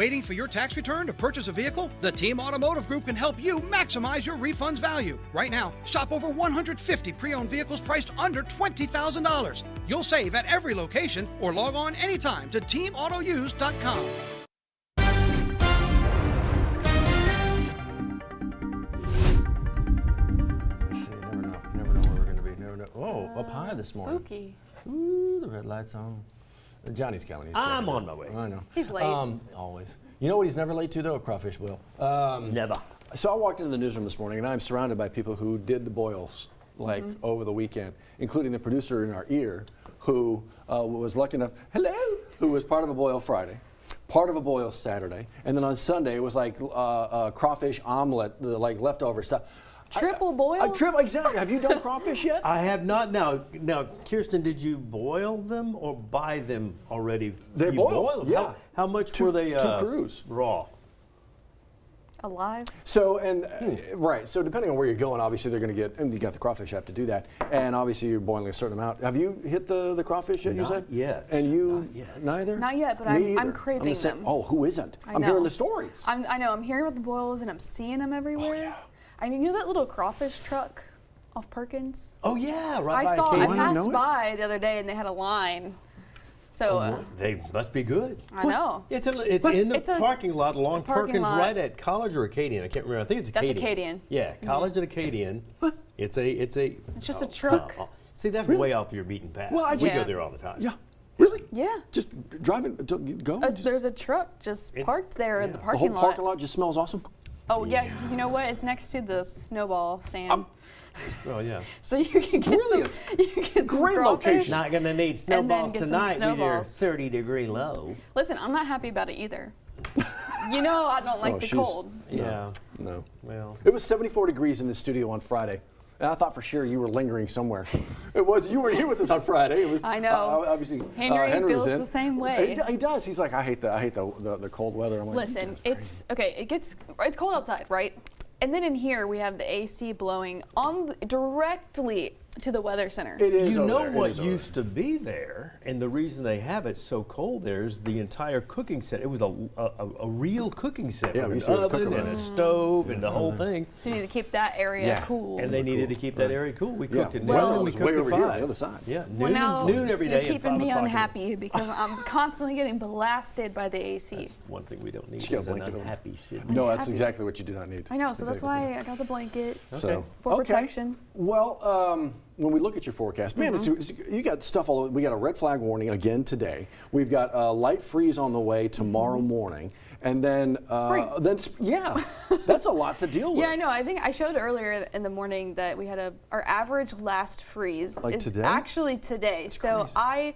Waiting for your tax return to purchase a vehicle? The Team Automotive Group can help you maximize your refund's value. Right now, shop over 150 pre-owned vehicles priced under $20,000. You'll save at every location or log on anytime to teamautouse.com. Never know where we're going to be. Never know. Oh, up high this morning. Spooky. Ooh, the red light's on. Johnny's coming. He's I'm checking on it. my way. I know. He's late. Always. You know what he's never late to, though? A crawfish boil. Never. So I walked into the newsroom this morning, and I'm surrounded by people who did the boils, like, over the weekend, including the producer in our ear, who was lucky enough, who was part of a boil Friday, part of a boil Saturday, and then on Sunday it was like crawfish omelet, like leftover stuff. Triple boil? Exactly. Have you done crawfish yet? I have not. Now, Kirsten, did you boil them or buy them already? They're You boiled, boil them? yeah. How much were they? 2 crews. Raw. Alive? So, right, so depending on where you're going, obviously they're going to get, and you got the crawfish, you have to do that, and obviously you're boiling a certain amount. Have you hit the crawfish yet, you said? Not yet. And you, Not yet. neither? Not yet, but Me I'm either. craving the same. them. Oh, who isn't? I I'm know. hearing the stories. I know, I'm hearing about the boils and I'm seeing them everywhere. Oh, yeah. I knew that little crawfish truck off Perkins. Oh yeah, right by I Acadia. passed know it? by the other day and they had a line. So They must be good. I know. It's in the It's a parking lot along parking Perkins, lot. right at College or Acadian. I can't remember. I think it's That's Acadian. Acadian. Yeah, College at Acadian. It's a. It's just a truck. See, that's way off your beaten path. Well, I we just- go there all the time. Yeah. Really? Yeah. Just driving, go? just, There's a truck just It's- parked there in yeah. the the parking whole lot. parking lot just smells awesome? Oh yeah, you know what? It's next to the snowball stand. Oh yeah. So you can get brilliant. some. You can get some Great crawfish. location. Not gonna need snowballs get some tonight with your snowballs. 30-degree low. Listen, I'm not happy about it either. You know I don't like Oh, the she's- cold. Yeah. No. Well. It was 74 degrees in the studio on Friday. And I thought for sure you were lingering somewhere. It was, you weren't here with us on Friday. It was, I know. obviously, Henry was feels in. the same way. He does. He's like, I hate the cold weather. I'm like, Listen, "You guys are it's cold outside, right? And then in here we have the AC blowing directly to the weather center. crazy." It is You over know there. It what is over used to be there, and the reason they have it so cold there is the entire cooking set. It was a real cooking set Yeah, we with used an to cook oven and around a it. stove and the whole thing. So you need to keep that area Yeah. cool. And they needed to keep that area cool. We cooked at Well, noon. it We was cooked way at over here on 5. the other side. Yeah, Well, now noon every day. you're and keeping 5 me o'clock. unhappy because I'm constantly getting blasted by the AC. That's one thing we don't need She got is a an blanket over. unhappy city. No, that's happy. exactly what you do not need. I know, so that's Exactly. why I got the blanket So, for protection. Well, when we look at your forecast, man, you got stuff all over. We got a red flag warning again today. We've got a light freeze on the way tomorrow morning, and then Spring. that's a lot to deal with. Yeah, I know. I think I showed earlier in the morning that we had our average last freeze Like is today? actually today. So crazy.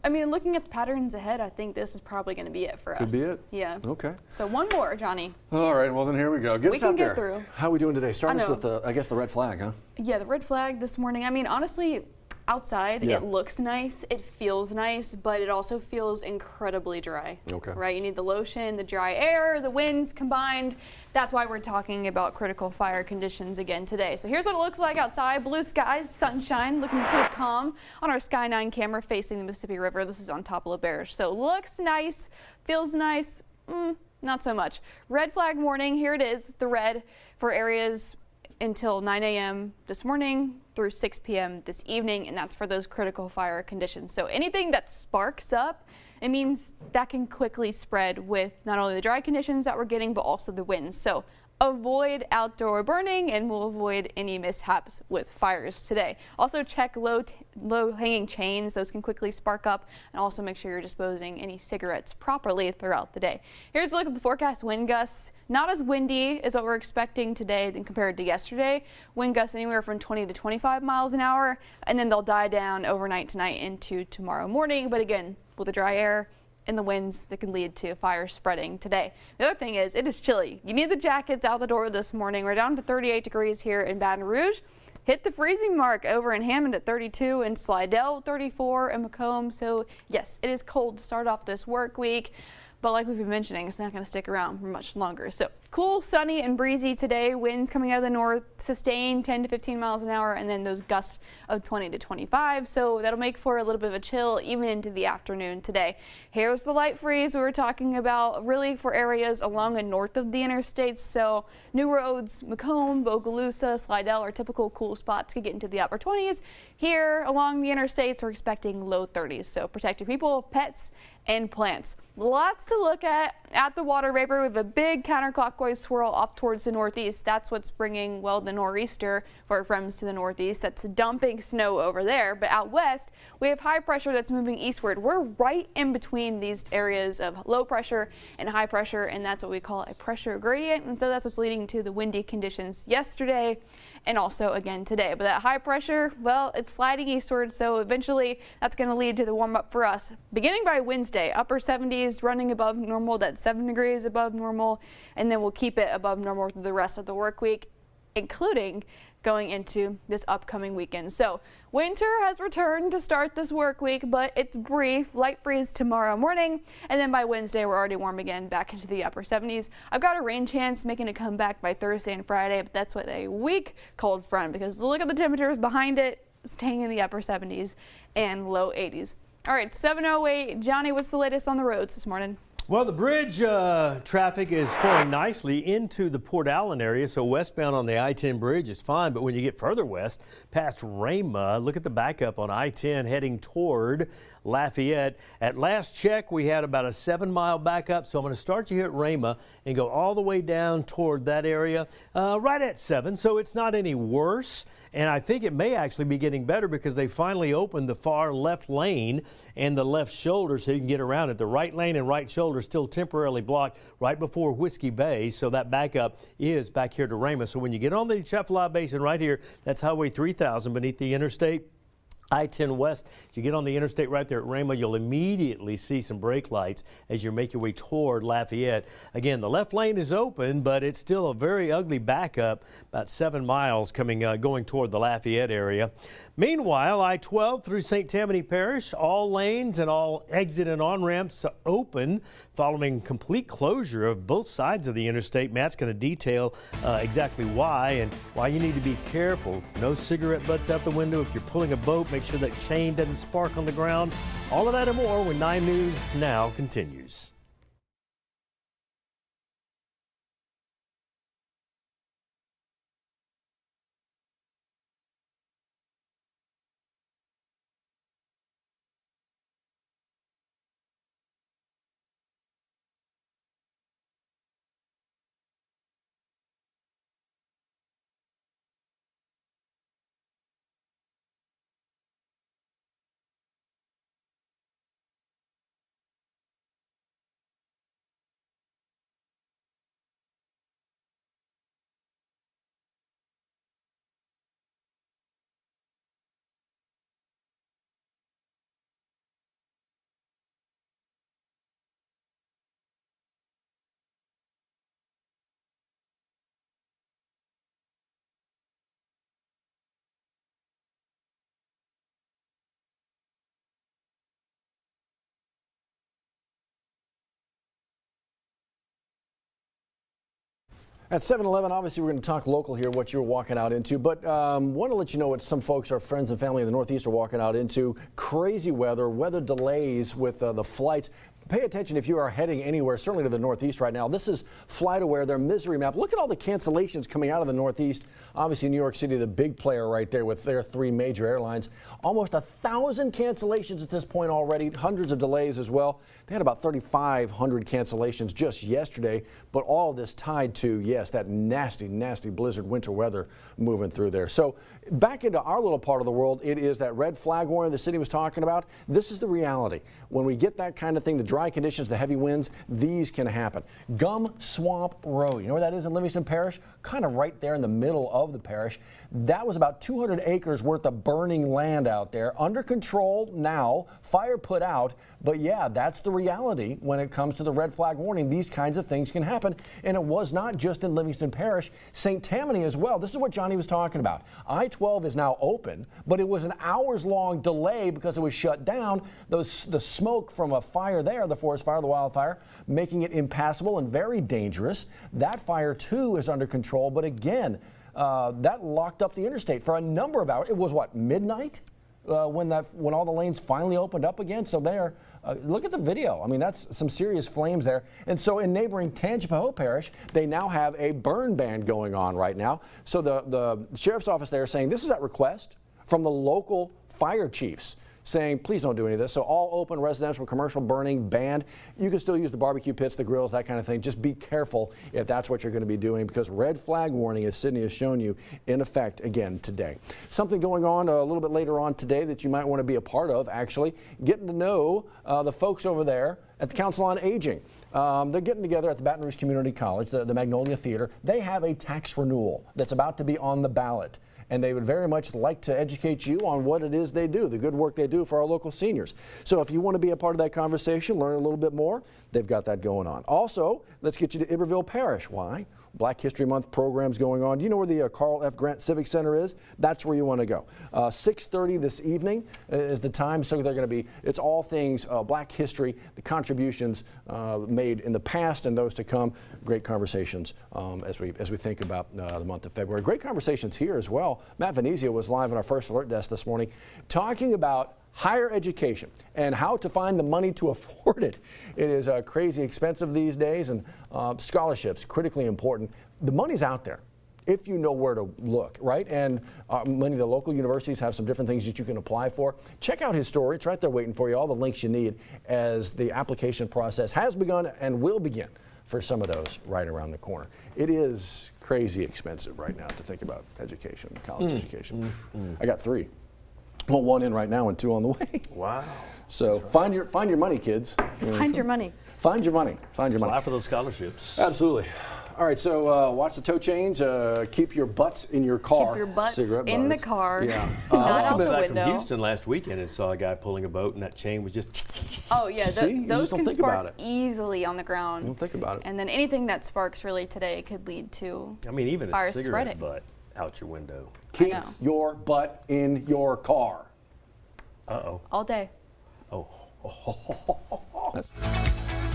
I mean, looking at the patterns ahead, I think this is probably going to be it for us. Could be it? Yeah. Okay. So one more, Johnny. All right. Well, then here we go. Get We us out can get there. through. How are we doing today? Starting us know. with I guess the red flag, huh? Yeah, the red flag this morning. I mean, honestly, outside Yeah. it looks nice, it feels nice, but it also feels incredibly dry. Okay. Right? You need the lotion, the dry air, the winds combined. That's why we're talking about critical fire conditions again today. So here's what it looks like outside. Blue skies, sunshine, looking pretty calm on our Sky 9 camera facing the Mississippi River. This is on top of LaBerge. So looks nice, feels nice, not so much. Red flag warning, here it is, the red for areas until 9 a.m. this morning through 6 p.m. this evening, and that's for those critical fire conditions. So anything that sparks up, it means that can quickly spread with not only the dry conditions that we're getting, but also the winds. So avoid outdoor burning, and we'll avoid any mishaps with fires today. Also check low-hanging chains. Those can quickly spark up, and also make sure you're disposing any cigarettes properly throughout the day. Here's a look at the forecast wind gusts. Not as windy as what we're expecting today than compared to yesterday. Wind gusts anywhere from 20 to 25 miles an hour, and then they'll die down overnight tonight into tomorrow morning. But again, with the dry air and the winds that can lead to fire spreading today. The other thing is, it is chilly. You need the jackets out the door this morning. We're down to 38 degrees here in Baton Rouge. Hit the freezing mark over in Hammond at 32 and Slidell 34 and Macomb. So yes, it is cold to start off this work week. but like we've been mentioning, it's not going to stick around for much longer. So cool, sunny, and breezy today. Winds coming out of the north, sustained 10 to 15 miles an hour, and then those gusts of 20 to 25. So that'll make for a little bit of a chill even into the afternoon today. Here's the light freeze we were talking about, really for areas along and north of the interstates. So New Roads, Macomb, Bogalusa, Slidell are typical cool spots. Could get into the upper 20s. Here along the interstates, we're expecting low 30s. So protect your people, pets, and plants. Lots to look at the water vapor. We have a big counterclockwise swirl off towards the northeast. That's what's bringing, well, the nor'easter for our friends to the northeast. That's dumping snow over there. But out west, we have high pressure that's moving eastward. We're right in between these areas of low pressure and high pressure, and that's what we call a pressure gradient. And so that's what's leading to the windy conditions yesterday and also again today. But that high pressure, well, it's sliding eastward, so eventually that's going to lead to the warm up for us. Beginning by Wednesday, upper 70s, running above normal. That's 7 degrees above normal, and then we'll keep it above normal through the rest of the work week, including going into this upcoming weekend. So winter has returned to start this work week, but it's brief. Light freeze tomorrow morning, and then by Wednesday we're already warm again, back into the upper 70s. I've got a rain chance making a comeback by Thursday and Friday, but that's with a weak cold front, because look at the temperatures behind it, staying in the upper 70s and low 80s. All right, 7:08. Johnny, what's the latest on the roads this morning? Well, the bridge traffic is flowing nicely into the Port Allen area, so westbound on the I-10 bridge is fine. But when you get further west, past Rama, look at the backup on I-10 heading toward Lafayette. At last check, we had about a 7-mile backup, so I'm going to start you here at Rama and go all the way down toward that area right at 7, so it's not any worse. And I think it may actually be getting better because they finally opened the far left lane and the left shoulder so you can get around it. The right lane and right shoulder still temporarily blocked right before Whiskey Bay, so that backup is back here to Rama. So when you get on the Atchafalaya Basin right here, that's Highway 3000 beneath the interstate. I-10 West, as you get on the interstate right there at Rama, you'll immediately see some brake lights as you make your way toward Lafayette. Again, the left lane is open, but it's still a very ugly backup, about 7 miles going toward the Lafayette area. Meanwhile, I-12 through St. Tammany Parish, all lanes and all exit and on-ramps open following complete closure of both sides of the interstate. Matt's going to detail exactly why and why you need to be careful. No cigarette butts out the window. If you're pulling a boat, make sure that chain doesn't spark on the ground. All of that and more when 9 News Now continues. At 7-Eleven, obviously, we're going to talk local here, what you're walking out into, but want to let you know what some folks, our friends and family in the Northeast, are walking out into. Crazy weather delays with the flights. Pay attention if you are heading anywhere, certainly to the Northeast right now. This is FlightAware, their misery map. Look at all the cancellations coming out of the Northeast. Obviously, New York City, the big player right there with their 3 major airlines. Almost 1,000 cancellations at this point already, hundreds of delays as well. They had about 3,500 cancellations just yesterday, but all of this tied to, yes, that nasty, nasty blizzard winter weather moving through there. So back into our little part of the world, it is that red flag warning the city was talking about. This is the reality. When we get that kind of thing, the dry conditions, the heavy winds, these can happen. Gum Swamp Road, you know where that is in Livingston Parish? Kind of right there in the middle of the parish. That was about 200 acres worth of burning land out there. Under control now, fire put out, but yeah, that's the reality when it comes to the red flag warning. These kinds of things can happen, and it was not just in Livingston Parish, St. Tammany as well. This is what Johnny was talking about. I-12 is now open, but it was an hours-long delay because it was shut down. The smoke from a fire there there, the forest fire, the wildfire, making it impassable and very dangerous. That fire, too, is under control. But again, that locked up the interstate for a number of hours. It was, what, midnight? When all the lanes finally opened up again. So there, look at the video. I mean, that's some serious flames there. And so in neighboring Tangipahoa Parish, they now have a burn ban going on right now. So the sheriff's office there is saying this is at request from the local fire chiefs, saying, please don't do any of this. So all open residential, commercial burning banned. You can still use the barbecue pits, the grills, that kind of thing. Just be careful if that's what you're going to be doing, because red flag warning, as Sydney has shown you, in effect again today. Something going on a little bit later on today that you might want to be a part of, actually, getting to know the folks over there at the Council on Aging. They're getting together at the Baton Rouge Community College, the Magnolia Theater. They have a tax renewal that's about to be on the ballot. And they would very much like to educate you on what it is they do, the good work they do for our local seniors. So if you want to be a part of that conversation, learn a little bit more, they've got that going on. Also, let's get you to Iberville Parish. Why? Black History Month programs going on. Do you know where the Carl F. Grant Civic Center is? That's where you want to go. 6:30 this evening is the time. So they're going to be, it's all things Black history, the contributions made in the past and those to come. Great conversations as we think about the month of February. Great conversations here as well. Matt Venezia was live on our First Alert desk this morning talking about higher education and how to find the money to afford it. It is crazy expensive these days, and scholarships, critically important. The money's out there if you know where to look, right? And many of the local universities have some different things that you can apply for. Check out his story. It's right there waiting for you, all the links you need as the application process has begun and will begin for some of those right around the corner. It is crazy expensive right now to think about education, college education. I got 3. Well, 1 in right now and 2 on the way. Wow. So find your money, kids. Find your money. Find your money. Find your money. Apply for those scholarships. Absolutely. All right, so watch the toe chains. Keep your butts in your car. Keep your butts Cigarette in the butts. car. Yeah. Not I was out coming the back window. from Houston last weekend and saw a guy pulling a boat, and that chain was just. Oh yeah, See? You those just don't can think about spark it. easily on the ground. Don't think about it. And then anything that sparks really today could lead to I mean, even fire a cigarette spreading. butt out your window. Keep know. your butt in your car. Uh-oh. all day. Oh.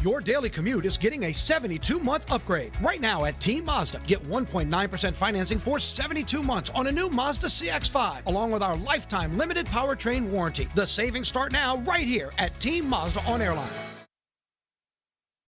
Your daily commute is getting a 72-month upgrade. Right now at Team Mazda, get 1.9% financing for 72 months on a new Mazda CX-5, along with our lifetime limited powertrain warranty. The savings start now right here at Team Mazda on Airline.